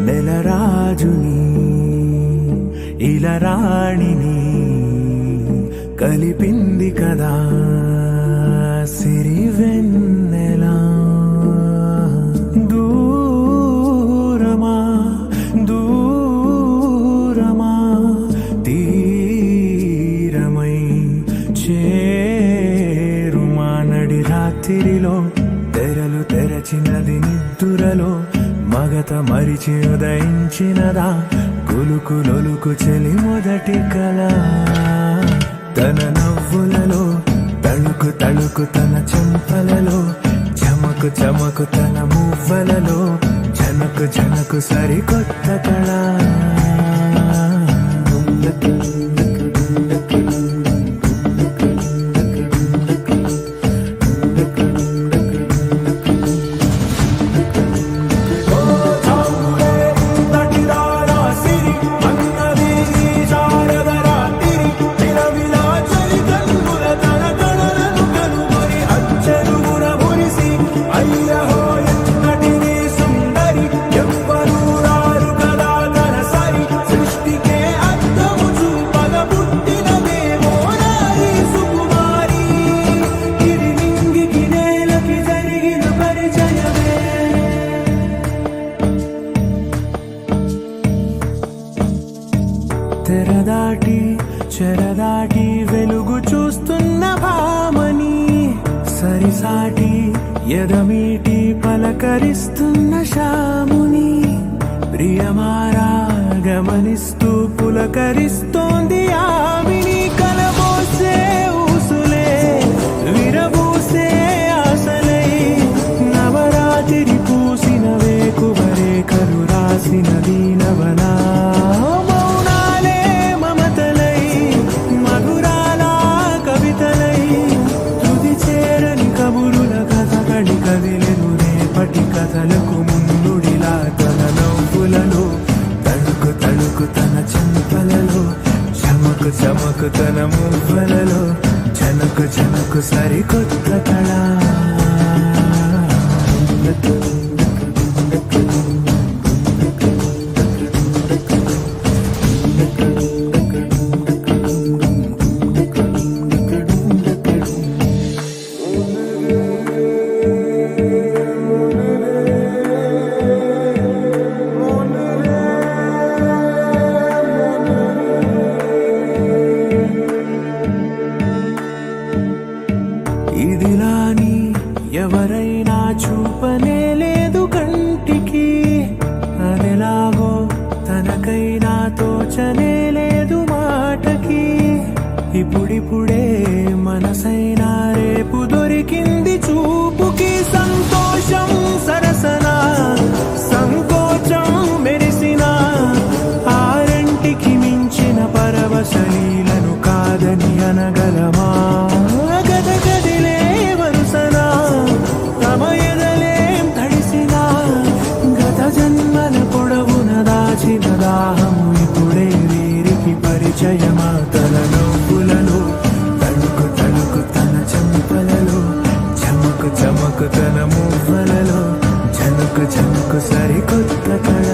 నెలరాజుని ఇలా రాణిని కలిపింది కదా సిరివెన్నెలా. దూరమా దూరమా తీరమై చేరుమా నడి రాత్రిలో తెరలు తెరచినది నిద్దురలో మగత మరిచి ఉదయించినదా కులుకు లొలుకు చెలి మొదటి కళ. తన నవ్వులలో తళుకు తళుకు తన చెంపలలో చమకు చమకు తన మువ్వలలో జనకు జనకు సరికొత్త కళ. తెరదాటి చెరదాటి వెలుగు చూస్తున్న భామని సరిసాటి ఎదమీటి పలకరిస్తున్న శాముని ప్రియమారా గమనిస్తూ పులకరిస్తోంది ఆవిని. కలబోసే ఊసులే విరబూసే ఆశలై నవరాత్రి పూసిన వేకువరేఖలు రాసిన దీనవనా. కదిలెను రేపటి కథలకు ముందుడిలా తన నవ్వులలో తళుకు తళుకు తన చెంపలలో చమకు చమకు తన మువ్వలలో జనకు జనకు సరికొత్త కళ. ఇదిలాని ఎవరైనా చూపనే లేదు కంటికి, అదెలాగో తనకైనా తోచనే లేదు మాటకి. ఇప్పుడిప్పుడే మనసైనా రేపు దొరికింది చూపుకి. సంతోషం సరసన సంకోచం మెరిసిన ఆరంటికి మించిన పరవశలీలను కాదని అనగలమా. దాహము ఇప్పుడే వీరికి పరిచయమా. తన నవ్వులలో తళుకు తళుకు తన చెంపలలో చమకు చమకు తన మువ్వలలో జనకు జనకు సరికొత్త కళ.